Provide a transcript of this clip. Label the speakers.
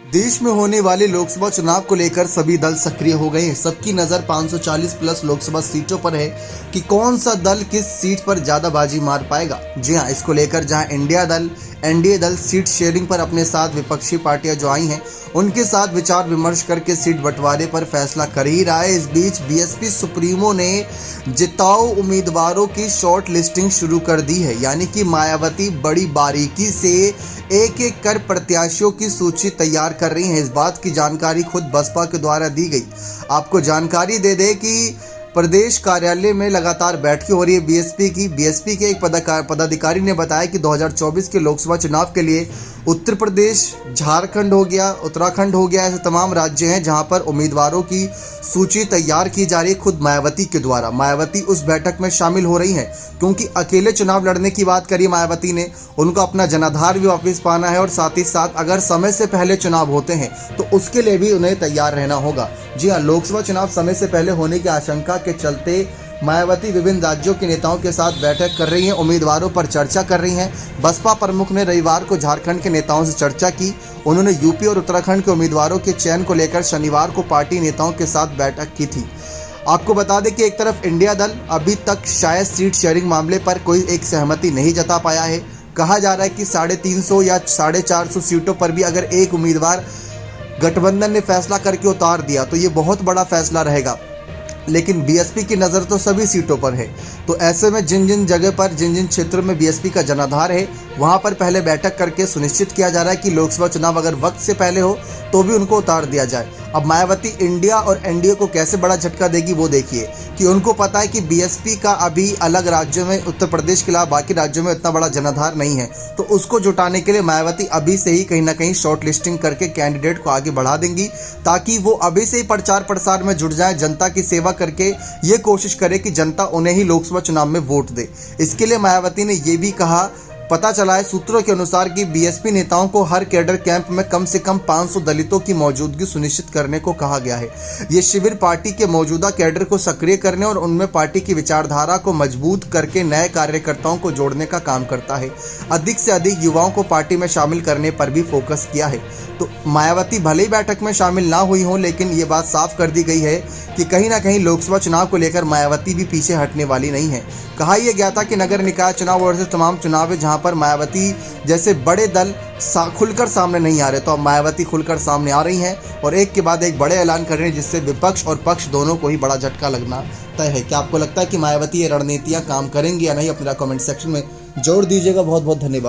Speaker 1: देश में होने वाले लोकसभा चुनाव को लेकर सभी दल सक्रिय हो गए हैं। सबकी नजर 540 प्लस लोकसभा सीटों पर है कि कौन सा दल किस सीट पर ज्यादा बाजी मार पाएगा। जी हां, इसको लेकर जहां एनडीए दल सीट शेयरिंग पर अपने साथ विपक्षी पार्टियां जो आई हैं उनके साथ विचार विमर्श करके सीट बंटवारे पर फैसला कर ही रहा है। इस बीच बीएसपी सुप्रीमो ने जिताऊ उम्मीदवारों की शॉर्ट लिस्टिंग शुरू कर दी है, यानी कि मायावती बड़ी बारीकी से एक एक कर प्रत्याशियों की सूची तैयार कर रही हैं। इस बात की जानकारी खुद बसपा के द्वारा दी गई। आपको जानकारी दे दें कि प्रदेश कार्यालय में लगातार बैठकें हो रही है बीएसपी के एक पदाधिकारी ने बताया कि 2024 के लोकसभा चुनाव के लिए उत्तर प्रदेश, झारखंड हो गया, उत्तराखंड हो गया, ऐसे तमाम राज्य हैं जहां पर उम्मीदवारों की सूची तैयार की जा रही है खुद मायावती के द्वारा। मायावती उस बैठक में शामिल हो रही हैं क्योंकि अकेले चुनाव लड़ने की बात करी मायावती ने, उनको अपना जनाधार भी वापस पाना है और साथ ही साथ अगर समय से पहले चुनाव होते हैं तो उसके लिए भी उन्हें तैयार रहना होगा। जी हाँ, लोकसभा चुनाव समय से पहले होने की आशंका के चलते मायावती विभिन्न राज्यों के नेताओं के साथ बैठक कर रही हैं, उम्मीदवारों पर चर्चा कर रही हैं। बसपा प्रमुख ने रविवार को झारखंड के नेताओं से चर्चा की। उन्होंने यूपी और उत्तराखंड के उम्मीदवारों के चयन को लेकर शनिवार को पार्टी नेताओं के साथ बैठक की थी। आपको बता दें कि एक तरफ इंडिया दल अभी तक शायद सीट शेयरिंग मामले पर कोई एक सहमति नहीं जता पाया है। कहा जा रहा है कि 350 या 450 सीटों पर भी अगर एक उम्मीदवार गठबंधन ने फैसला करके उतार दिया तो ये बहुत बड़ा फैसला रहेगा, लेकिन बीएसपी की नज़र तो सभी सीटों पर है। तो ऐसे में जिन जगह पर जिन क्षेत्रों में बीएसपी का जनाधार है वहां पर पहले बैठक करके सुनिश्चित किया जा रहा है कि लोकसभा चुनाव अगर वक्त से पहले हो तो भी उनको उतार दिया जाए। अब मायावती इंडिया और एनडीए को कैसे बड़ा झटका देगी वो देखिए कि उनको पता है कि बीएसपी का अभी अलग राज्यों में, उत्तर प्रदेश के अलावा बाकी राज्यों में इतना बड़ा जनाधार नहीं है, तो उसको जुटाने के लिए मायावती अभी से ही कहीं ना कहीं शॉर्ट लिस्टिंग करके कैंडिडेट को आगे बढ़ा देंगी ताकि वो अभी से ही प्रचार प्रसार में जुट जाए, जनता की सेवा करके ये कोशिश करे कि जनता उन्हें ही लोकसभा चुनाव में वोट दे। इसके लिए मायावती ने ये भी कहा, पता चला है सूत्रों के अनुसार कि बीएसपी नेताओं को हर कैडर कैंप में कम से कम 500 दलितों की मौजूदगी सुनिश्चित करने को कहा गया है। ये शिविर पार्टी के मौजूदा कैडर को सक्रिय करने और उनमें पार्टी की विचारधारा को मजबूत करके नए कार्यकर्ताओं को जोड़ने का काम करता है। अधिक से अधिक युवाओं को पार्टी में शामिल करने पर भी फोकस किया है। तो मायावती भले ही बैठक में शामिल ना हुई हो, लेकिन ये बात साफ कर दी गई है कि कहीं ना कहीं लोकसभा चुनाव को लेकर मायावती भी पीछे हटने वाली नहीं है। कहा यह गया था कि नगर निकाय चुनाव और ऐसे तमाम चुनाव है जहां पर मायावती जैसे बड़े दल खुलकर सामने नहीं आ रहे, तो अब मायावती खुलकर सामने आ रही हैं और एक के बाद एक बड़े ऐलान कर रहे हैं जिससे विपक्ष और पक्ष दोनों को ही बड़ा झटका लगना तय है। क्या आपको लगता है कि मायावती ये रणनीतियां काम करेंगी या नहीं? अपना कमेंट सेक्शन में जोड़ दीजिएगा। बहुत बहुत धन्यवाद।